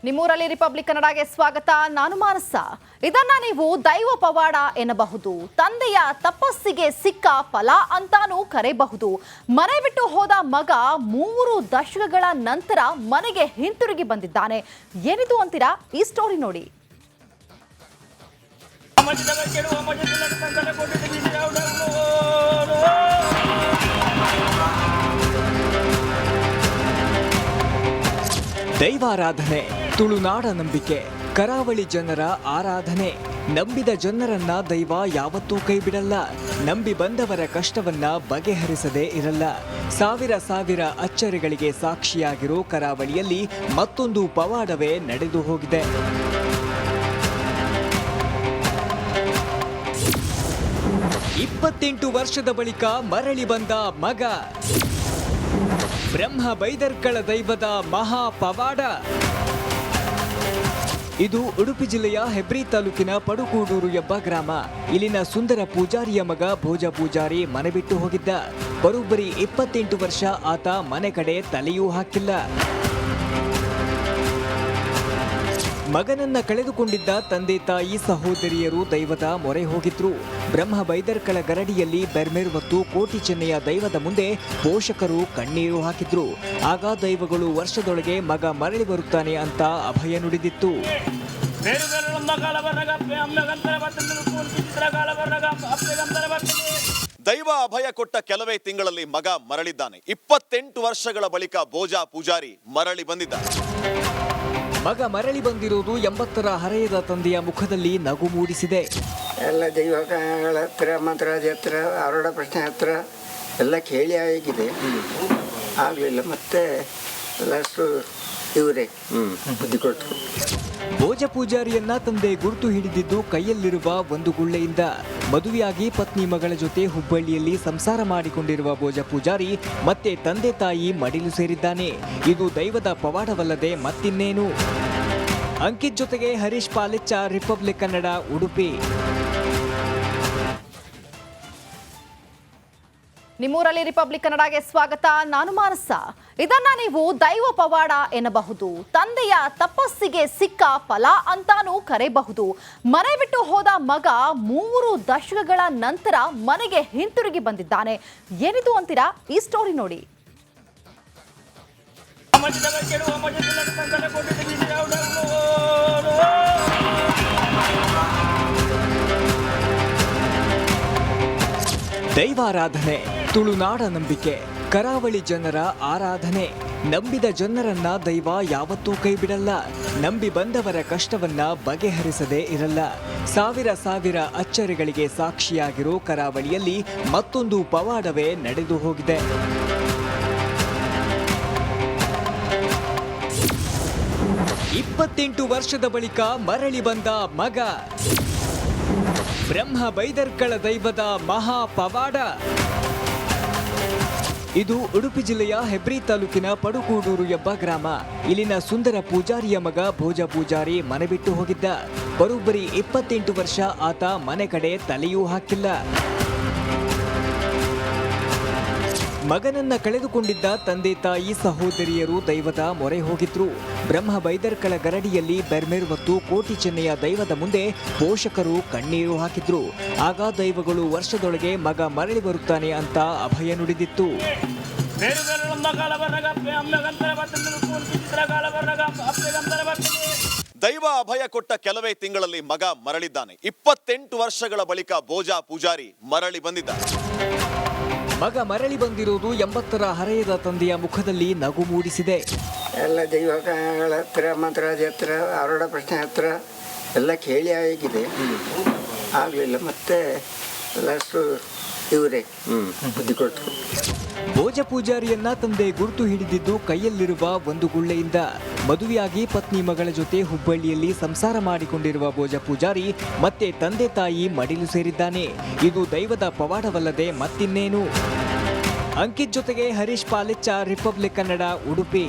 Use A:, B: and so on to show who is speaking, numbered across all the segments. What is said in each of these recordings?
A: ನಿಮ್ಮೂರಲ್ಲಿ ರಿಪಬ್ಲಿಕ್ ಕನ್ನಡಗೆ ಸ್ವಾಗತ. ನಾನು ಮಾನಸ. ಇದನ್ನ ನೀವು ದೈವ ಪವಾಡ ಎನ್ನಬಹುದು, ತಂದೆಯ ತಪಸ್ಸಿಗೆ ಸಿಕ್ಕ ಫಲ ಅಂತಾನೂ ಕರೆಯಬಹುದು. ಮನೆ ಬಿಟ್ಟು ಹೋದ ಮಗ 3 ದಶಕಗಳ ನಂತರ ಮನೆಗೆ ಹಿಂತಿರುಗಿ ಬಂದಿದ್ದಾನೆ. ಏನಿದು ಅಂತೀರಾ? ಈ ಸ್ಟೋರಿ ನೋಡಿ.
B: ದೈವಾರಾಧನೆ, ತುಳುನಾಡ ನಂಬಿಕೆ, ಕರಾವಳಿ ಜನರ ಆರಾಧನೆ. ನಂಬಿದ ಜನರನ್ನ ದೈವ ಯಾವತ್ತೂ ಕೈ ಬಿಡಲ್ಲ. ನಂಬಿ ಬಂದವರ ಕಷ್ಟವನ್ನ ಬಗೆಹರಿಸದೇ ಇರಲ್ಲ. ಸಾವಿರ ಅಚ್ಚರಿಗಳಿಗೆ ಸಾಕ್ಷಿಯಾಗಿರೋ ಕರಾವಳಿಯಲ್ಲಿ ಮತ್ತೊಂದು ಪವಾಡವೇ ನಡೆದು ಹೋಗಿದೆ. ಇಪ್ಪತ್ತೆಂಟು ವರ್ಷದ ಬಳಿಕ ಮರಳಿ ಬಂದ ಮಗ. ಬ್ರಹ್ಮ ಬೈದರ್ಕಳ ದೈವದ ಮಹಾ ಪವಾಡ. ಇದು ಉಡುಪಿ ಜಿಲ್ಲೆಯ ಹೆಬ್ರಿ ತಾಲೂಕಿನ ಪಡುಕೂಡೂರು ಎಂಬ ಗ್ರಾಮ. ಇಲ್ಲಿನ ಸುಂದರ ಪೂಜಾರಿಯ ಮಗ ಭೋಜ ಪೂಜಾರಿ ಮನೆ ಬಿಟ್ಟು ಹೋಗಿದ್ದ. ಬರೋಬ್ಬರಿ 28 ವರ್ಷ ಆತ ಮನೆ ಕಡೆ ತಲೆಯೂ ಹಾಕಿಲ್ಲ. ಮಗನನ್ನ ಕಳೆದುಕೊಂಡಿದ್ದ ತಂದೆ ತಾಯಿ ಸಹೋದರಿಯರು ದೈವದ ಮೊರೆ ಹೋಗಿದ್ರು. ಬ್ರಹ್ಮ ಬೈದರ್ಕಳ ಗರಡಿಯಲ್ಲಿ ಬೆರ್ಮೇರ್ ಮತ್ತು ಕೋಟಿ ಚೆನ್ನೆಯ ದೈವದ ಮುಂದೆ ಪೋಷಕರು ಕಣ್ಣೀರು ಹಾಕಿದ್ರು. ಆಗ ದೈವಗಳು ವರ್ಷದೊಳಗೆ ಮಗ ಮರಳಿ ಬರುತ್ತಾನೆ ಅಂತ ಅಭಯ ನುಡಿದಿತ್ತು.
C: ದೈವ ಅಭಯ ಕೊಟ್ಟ ಕೆಲವೇ ತಿಂಗಳಲ್ಲಿ ಮಗ ಮರಳಿದ್ದಾನೆ. 28 ವರ್ಷಗಳ ಬಳಿಕ ಭೋಜ ಪೂಜಾರಿ ಮರಳಿ ಬಂದಿದ್ದಾನೆ.
B: ಮಗ ಮರಳಿ ಬಂದಿರುವುದು 80ರ ಹರೆಯದ ತಂದೆಯ ಮುಖದಲ್ಲಿ ನಗು ಮೂಡಿಸಿದೆ.
D: ಎಲ್ಲ ದೈವಗಳ ಹತ್ರ ಮಂತ್ರಾಜಿ ಹತ್ರ ಆರೋಢ ಪ್ರಶ್ನೆ ಹತ್ರ ಎಲ್ಲ ಕೇಳಿ ಆಗಿದೆ, ಆಗಲಿಲ್ಲ. ಮತ್ತೆ ಲಾಸ್ಟು ಇವರೇ ಬುದ್ಧಿ ಕೊಟ್ಟರು.
B: ಭೋಜ ಪೂಜಾರಿಯನ್ನ ತಂದೆ ಗುರುತು ಹಿಡಿದಿದ್ದು ಕೈಯಲ್ಲಿರುವ ಒಂದು ಗುಳ್ಳೆಯಿಂದ. ಮದುವೆಯಾಗಿ ಪತ್ನಿ ಮಗಳ ಜೊತೆ ಹುಬ್ಬಳ್ಳಿಯಲ್ಲಿ ಸಂಸಾರ ಮಾಡಿಕೊಂಡಿರುವ ಭೋಜ ಪೂಜಾರಿ ಮತ್ತೆ ತಂದೆ ತಾಯಿ ಮಡಿಲು ಸೇರಿದ್ದಾನೆ. ಇದು ದೈವದ ಪವಾಡವಲ್ಲದೆ ಮತ್ತಿನ್ನೇನು? ಅಂಕಿತ್ ಜೊತೆಗೆ ಹರೀಶ್ ಪಾಲೆಚ್ಚ, ರಿಪಬ್ಲಿಕ್ ಕನ್ನಡ, ಉಡುಪಿ.
A: ನಿಮ್ಮೂರಲ್ಲಿ ರಿಪಬ್ಲಿಕ್ ಕನ್ನಡಗೆ ಸ್ವಾಗತ. ನಾನು ಮಾನಸ. ಇದನ್ನ ನೀವು ದೈವ ಪವಾಡ ಎನ್ನಬಹುದು, ತಂದೆಯ ತಪಸ್ಸಿಗೆ ಸಿಕ್ಕ ಫಲ ಅಂತಾನೂ ಕರೆಯಬಹುದು. ಮನೆ ಬಿಟ್ಟು ಹೋದ ಮಗ 3 ದಶಕಗಳ ನಂತರ ಮನೆಗೆ ಹಿಂತಿರುಗಿ ಬಂದಿದ್ದಾನೆ. ಏನಿದು ಅಂತೀರಾ? ಈ ಸ್ಟೋರಿ ನೋಡಿ.
B: ದೈವಾರಾಧನೆ, ತುಳುನಾಡ ನಂಬಿಕೆ, ಕರಾವಳಿ ಜನರ ಆರಾಧನೆ. ನಂಬಿದ ಜನರನ್ನ ದೈವ ಯಾವತ್ತೂ ಕೈ ಬಿಡಲ್ಲ. ನಂಬಿ ಬಂದವರ ಕಷ್ಟವನ್ನ ಬಗೆಹರಿಸದೇ ಇರಲ್ಲ. ಸಾವಿರ ಅಚ್ಚರಿಗಳಿಗೆ ಸಾಕ್ಷಿಯಾಗಿರೋ ಕರಾವಳಿಯಲ್ಲಿ ಮತ್ತೊಂದು ಪವಾಡವೇ ನಡೆದು ಹೋಗಿದೆ. ಇಪ್ಪತ್ತೆಂಟು ವರ್ಷದ ಬಳಿಕ ಮರಳಿ ಬಂದ ಮಗ. ಬ್ರಹ್ಮ ಬೈದರ್ಕಳ ದೈವದ ಮಹಾ ಪವಾಡ. ಇದು ಉಡುಪಿ ಜಿಲ್ಲೆಯ ಹೆಬ್ರಿ ತಾಲೂಕಿನ ಪಡುಕೂಡೂರು ಎಂಬ ಗ್ರಾಮ. ಇಲ್ಲಿನ ಸುಂದರ ಪೂಜಾರಿಯ ಮಗ ಭೋಜ ಪೂಜಾರಿ ಮನೆ ಬಿಟ್ಟು ಹೋಗಿದ್ದ. ಬರೋಬ್ಬರಿ 28 ವರ್ಷ ಆತ ಮನೆ ಕಡೆ ತಲೆಯೂ ಹಾಕಿಲ್ಲ. ಮಗನನ್ನ ಕಳೆದುಕೊಂಡಿದ್ದ ತಂದೆ ತಾಯಿ ಸಹೋದರಿಯರು ದೈವದ ಮೊರೆ ಹೋಗಿದ್ರು. ಬ್ರಹ್ಮ ಬೈದರ್ಕಳ ಗರಡಿಯಲ್ಲಿ ಬೆರ್ಮೇರ್ ಮತ್ತು ಕೋಟಿ ಚೆನ್ನೆಯ ದೈವದ ಮುಂದೆ ಪೋಷಕರು ಕಣ್ಣೀರು ಹಾಕಿದ್ರು. ಆಗ ದೈವಗಳು ವರ್ಷದೊಳಗೆ ಮಗ ಮರಳಿ ಬರುತ್ತಾನೆ ಅಂತ ಅಭಯ ನುಡಿದಿತ್ತು.
C: ದೈವ ಅಭಯ ಕೊಟ್ಟ ಕೆಲವೇ ತಿಂಗಳಲ್ಲಿ ಮಗ ಮರಳಿದ್ದಾನೆ. 28 ವರ್ಷಗಳ ಬಳಿಕ ಭೋಜ ಪೂಜಾರಿ ಮರಳಿ ಬಂದಿದ್ದಾನೆ.
B: ಮಗ ಮರಳಿ ಬಂದಿರುವುದು 80ರ ಹರೆಯದ ತಂದೆಯ ಮುಖದಲ್ಲಿ ನಗು ಮೂಡಿಸಿದೆ.
D: ಎಲ್ಲ ದೈವಗಳ ಹತ್ರ ಮಂತ್ರಾಜಿ ಹತ್ರ ಆರೋಢ ಪ್ರಶ್ನೆ ಹತ್ರ ಎಲ್ಲ ಕೇಳಿ ಆಗಿದೆ, ಆಗಲಿಲ್ಲ. ಮತ್ತೆ ಲಾಸ್ಟು ಇವರೇ ಬುದ್ಧಿ ಕೊಟ್ಟರು.
B: ಭೋಜ ಪೂಜಾರಿಯನ್ನ ತಂದೆ ಗುರುತು ಹಿಡಿದಿದ್ದು ಕೈಯಲ್ಲಿರುವ ಒಂದು ಗುಳ್ಳೆಯಿಂದ. ಮದುವೆಯಾಗಿ ಪತ್ನಿ ಮಗಳ ಜೊತೆ ಹುಬ್ಬಳ್ಳಿಯಲ್ಲಿ ಸಂಸಾರ ಮಾಡಿಕೊಂಡಿರುವ ಭೋಜ ಪೂಜಾರಿ ಮತ್ತೆ ತಂದೆ ತಾಯಿ ಮಡಿಲು ಸೇರಿದ್ದಾನೆ. ಇದು ದೈವದ ಪವಾಡವಲ್ಲದೆ ಮತ್ತಿನ್ನೇನು? ಅಂಕಿತ್ ಜೊತೆಗೆ ಹರೀಶ್ ಪಾಲೆಚ್ಚ, ರಿಪಬ್ಲಿಕ್ ಕನ್ನಡ, ಉಡುಪಿ.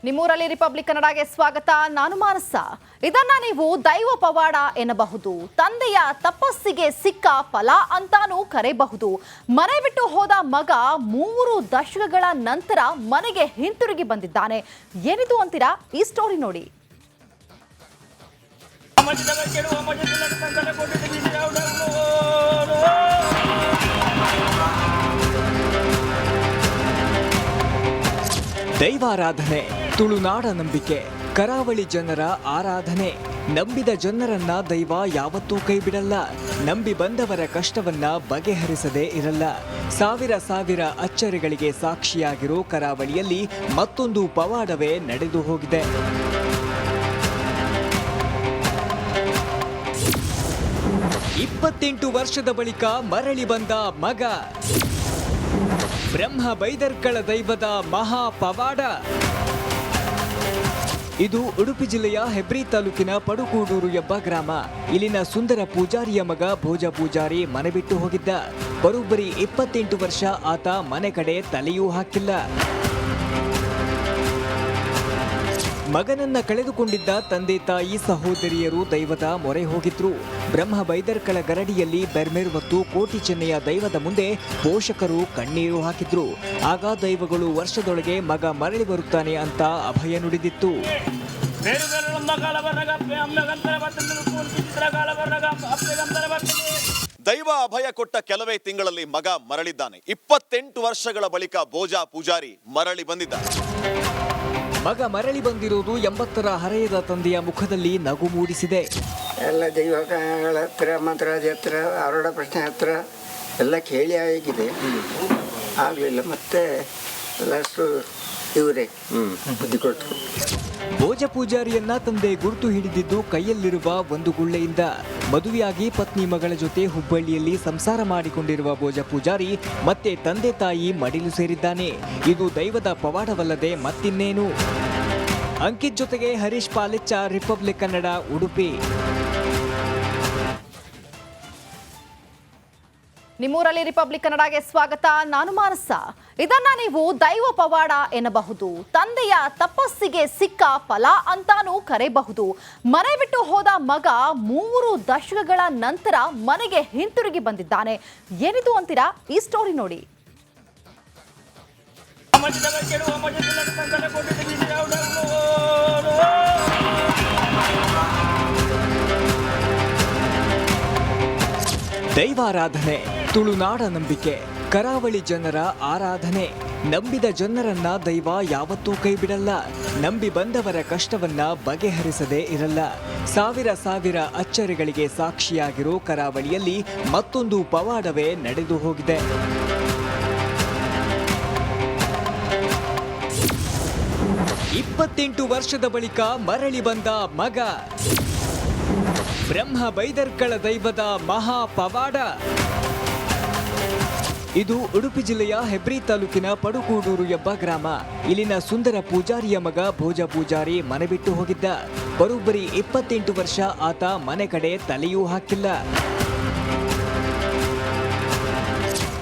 A: ನಿಮ್ಮೂರಲ್ಲಿ ರಿಪಬ್ಲಿಕ್ ಕನ್ನಡಗೆ ಸ್ವಾಗತ. ನಾನು ಮಾನಸ. ಇದನ್ನ ನೀವು ದೈವ ಪವಾಡ ಎನ್ನಬಹುದು, ತಂದೆಯ ತಪಸ್ಸಿಗೆ ಸಿಕ್ಕ ಫಲ ಅಂತಾನೂ ಕರೆಯಬಹುದು. ಮನೆ ಬಿಟ್ಟು ಹೋದ ಮಗ 3 ದಶಕಗಳ ನಂತರ ಮನೆಗೆ ಹಿಂತಿರುಗಿ ಬಂದಿದ್ದಾನೆ. ಏನಿದು ಅಂತೀರಾ? ಈ ಸ್ಟೋರಿ ನೋಡಿ.
B: ದೈವಾರಾಧನೆ, ತುಳುನಾಡ ನಂಬಿಕೆ, ಕರಾವಳಿ ಜನರ ಆರಾಧನೆ. ನಂಬಿದ ಜನರನ್ನ ದೈವ ಯಾವತ್ತೂ ಕೈ ಬಿಡಲ್ಲ. ನಂಬಿ ಬಂದವರ ಕಷ್ಟವನ್ನ ಬಗೆಹರಿಸದೇ ಇರಲ್ಲ. ಸಾವಿರ ಅಚ್ಚರಿಗಳಿಗೆ ಸಾಕ್ಷಿಯಾಗಿರೋ ಕರಾವಳಿಯಲ್ಲಿ ಮತ್ತೊಂದು ಪವಾಡವೇ ನಡೆದು ಹೋಗಿದೆ. ಇಪ್ಪತ್ತೆಂಟು ವರ್ಷದ ಬಳಿಕ ಮರಳಿ ಬಂದ ಮಗ. ಬ್ರಹ್ಮ ಬೈದರ್ಕಳ ದೈವದ ಮಹಾ ಪವಾಡ. ಇದು ಉಡುಪಿ ಜಿಲ್ಲೆಯ ಹೆಬ್ರಿ ತಾಲೂಕಿನ ಪಡುಕೂಡೂರು ಎಂಬ ಗ್ರಾಮ. ಇಲ್ಲಿನ ಸುಂದರ ಪೂಜಾರಿಯ ಮಗ ಭೋಜ ಪೂಜಾರಿ ಮನೆ ಬಿಟ್ಟು ಹೋಗಿದ್ದ. ಬರೋಬ್ಬರಿ 28 ವರ್ಷ ಆತ ಮನೆ ಕಡೆ ತಲೆಯೂ ಹಾಕಿಲ್ಲ. ಮಗನನ್ನ ಕಳೆದುಕೊಂಡಿದ್ದ ತಂದೆ ತಾಯಿ ಸಹೋದರಿಯರು ದೈವದ ಮೊರೆ ಹೋಗಿದ್ರು. ಬ್ರಹ್ಮ ಬೈದರ್ಕಳ ಗರಡಿಯಲ್ಲಿ ಬೆರ್ಮೆರ್ ಮತ್ತು ಕೋಟಿ ಚೆನ್ನೆಯ ದೈವದ ಮುಂದೆ ಪೋಷಕರು ಕಣ್ಣೀರು ಹಾಕಿದ್ರು. ಆಗ ದೈವಗಳು ವರ್ಷದೊಳಗೆ ಮಗ ಮರಳಿ ಬರುತ್ತಾನೆ ಅಂತ ಅಭಯ ನುಡಿದಿತ್ತು.
C: ದೈವ ಅಭಯ ಕೊಟ್ಟ ಕೆಲವೇ ತಿಂಗಳಲ್ಲಿ ಮಗ ಮರಳಿದ್ದಾನೆ. 28 ವರ್ಷಗಳ ಬಳಿಕ ಭೋಜ ಪೂಜಾರಿ ಮರಳಿ ಬಂದಿದ್ದಾನೆ.
B: ಮಗ ಮರಳಿ ಬಂದಿರುವುದು 80ರ ಹರೆಯದ ತಂದೆಯ ಮುಖದಲ್ಲಿ ನಗು ಮೂಡಿಸಿದೆ.
D: ಎಲ್ಲ ದೈವಗಳ ಹತ್ರ ಮಂತ್ರಾಜಿ ಹತ್ರ ಆರೋಢ ಪ್ರಶ್ನೆ ಹತ್ರ ಎಲ್ಲ ಕೇಳಿ ಆಗಿದೆ, ಆಗಲಿಲ್ಲ. ಮತ್ತೆ ಲಾಸ್ಟು ಇವರೇ ಬುದ್ಧಿ ಕೊಟ್ಟರು.
B: ಭೋಜ ಪೂಜಾರಿಯನ್ನ ತಂದೆ ಗುರುತು ಹಿಡಿದಿದ್ದು ಕೈಯಲ್ಲಿರುವ ಒಂದು ಗುಳ್ಳೆಯಿಂದ. ಮದುವೆಯಾಗಿ ಪತ್ನಿ ಮಗಳ ಜೊತೆ ಹುಬ್ಬಳ್ಳಿಯಲ್ಲಿ ಸಂಸಾರ ಮಾಡಿಕೊಂಡಿರುವ ಭೋಜ ಪೂಜಾರಿ ಮತ್ತೆ ತಂದೆ ತಾಯಿ ಮಡಿಲು ಸೇರಿದ್ದಾನೆ. ಇದು ದೈವದ ಪವಾಡವಲ್ಲದೆ ಮತ್ತಿನ್ನೇನು? ಅಂಕಿತ್ ಜೊತೆಗೆ ಹರೀಶ್ ಪಾಲೆಚ್ಚ, ರಿಪಬ್ಲಿಕ್ ಕನ್ನಡ, ಉಡುಪಿ.
A: ನಿಮ್ಮೂರಲ್ಲಿ ರಿಪಬ್ಲಿಕ್ ಕನ್ನಡಗೆ ಸ್ವಾಗತ. ನಾನು ಮಾನಸ. ಇದನ್ನ ನೀವು ದೈವ ಪವಾಡ ಎನ್ನಬಹುದು, ತಂದೆಯ ತಪಸ್ಸಿಗೆ ಸಿಕ್ಕ ಫಲ ಅಂತಾನೂ ಕರೆಯಬಹುದು. ಮನೆ ಬಿಟ್ಟು ಹೋದ ಮಗ 3 ದಶಕಗಳ ನಂತರ ಮನೆಗೆ ಹಿಂತಿರುಗಿ ಬಂದಿದ್ದಾನೆ. ಏನಿದು ಅಂತೀರಾ? ಈ ಸ್ಟೋರಿ ನೋಡಿ.
B: ದೈವಾರಾಧನೆ, ತುಳುನಾಡ ನಂಬಿಕೆ, ಕರಾವಳಿ ಜನರ ಆರಾಧನೆ. ನಂಬಿದ ಜನರನ್ನ ದೈವ ಯಾವತ್ತೂ ಕೈ ಬಿಡಲ್ಲ. ನಂಬಿ ಬಂದವರ ಕಷ್ಟವನ್ನ ಬಗೆಹರಿಸದೇ ಇರಲ್ಲ. ಸಾವಿರ ಅಚ್ಚರಿಗಳಿಗೆ ಸಾಕ್ಷಿಯಾಗಿರೋ ಕರಾವಳಿಯಲ್ಲಿ ಮತ್ತೊಂದು ಪವಾಡವೇ ನಡೆದು ಹೋಗಿದೆ. ಇಪ್ಪತ್ತೆಂಟು ವರ್ಷದ ಬಳಿಕ ಮರಳಿ ಬಂದ ಮಗ. ಬ್ರಹ್ಮ ಬೈದರ್ಕಳ ದೈವದ ಮಹಾ ಪವಾಡ. ಇದು ಉಡುಪಿ ಜಿಲ್ಲೆಯ ಹೆಬ್ರಿ ತಾಲೂಕಿನ ಪಡುಕೂಡೂರು ಎಂಬ ಗ್ರಾಮ. ಇಲ್ಲಿನ ಸುಂದರ ಪೂಜಾರಿಯ ಮಗ ಭೋಜ ಪೂಜಾರಿ ಮನೆ ಬಿಟ್ಟು ಹೋಗಿದ್ದ. ಬರೋಬ್ಬರಿ 28 ವರ್ಷ ಆತ ಮನೆ ಕಡೆ ತಲೆಯೂ ಹಾಕಿಲ್ಲ.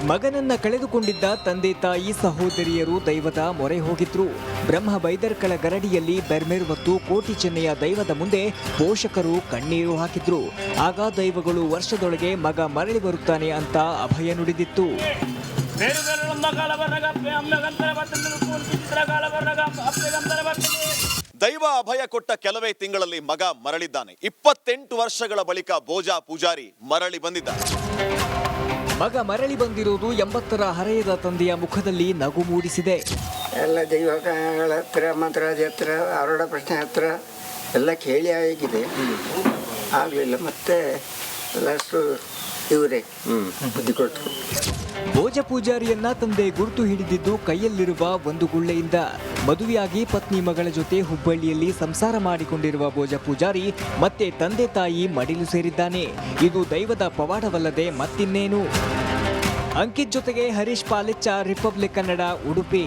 B: ಮಗನನ್ನ ಕಳೆದುಕೊಂಡಿದ್ದ ತಂದೆ ತಾಯಿ ಸಹೋದರಿಯರು ದೈವದ ಮೊರೆ ಹೋಗಿದ್ರು. ಬ್ರಹ್ಮ ಬೈದರ್ಕಳ ಗರಡಿಯಲ್ಲಿ ಬೆರ್ಮೆರ್ ಮತ್ತು ಕೋಟಿ ಚೆನ್ನೆಯ ದೈವದ ಮುಂದೆ ಪೋಷಕರು ಕಣ್ಣೀರು ಹಾಕಿದ್ರು. ಆಗ ದೈವಗಳು ವರ್ಷದೊಳಗೆ ಮಗ ಮರಳಿ ಬರುತ್ತಾನೆ ಅಂತ ಅಭಯ ನುಡಿದಿತ್ತು.
C: ದೈವ ಅಭಯ ಕೊಟ್ಟ ಕೆಲವೇ ತಿಂಗಳಲ್ಲಿ ಮಗ ಮರಳಿದ್ದಾನೆ. 28 ವರ್ಷಗಳ ಬಳಿಕ ಭೋಜ ಪೂಜಾರಿ ಮರಳಿ ಬಂದಿದ್ದಾನೆ.
B: ಮಗ ಮರಳಿ ಬಂದಿರುವುದು 80ರ ಹರೆಯದ ತಂದೆಯ ಮುಖದಲ್ಲಿ ನಗು ಮೂಡಿಸಿದೆ.
D: ಎಲ್ಲ ದೈವಗಳ ಹತ್ರ ಮಂತ್ರಾಜಿ ಹತ್ರ ಆರೋಢ ಪ್ರಶ್ನೆ ಹತ್ರ ಎಲ್ಲ ಕೇಳಿ ಆಗಿದೆ, ಆಗಲಿಲ್ಲ. ಮತ್ತೆ ಲಾಸ್ಟು ಇವರೇ ಬುದ್ಧಿ ಕೊಟ್ಟರು.
B: ಭೋಜ ಪೂಜಾರಿಯನ್ನ ತಂದೆ ಗುರುತು ಹಿಡಿದಿದ್ದು ಕೈಯಲ್ಲಿರುವ ಒಂದು ಗುಳ್ಳೆಯಿಂದ. ಮದುವೆಯಾಗಿ ಪತ್ನಿ ಮಗಳ ಜೊತೆ ಹುಬ್ಬಳ್ಳಿಯಲ್ಲಿ ಸಂಸಾರ ಮಾಡಿಕೊಂಡಿರುವ ಭೋಜ ಪೂಜಾರಿ ಮತ್ತೆ ತಂದೆ ತಾಯಿ ಮಡಿಲು ಸೇರಿದ್ದಾನೆ. ಇದು ದೈವದ ಪವಾಡವಲ್ಲದೆ ಮತ್ತಿನ್ನೇನು? ಅಂಕಿತ್ ಜೊತೆಗೆ ಹರೀಶ್ ಪಾಲೆಚ್ಚ, ರಿಪಬ್ಲಿಕ್ ಕನ್ನಡ, ಉಡುಪಿ.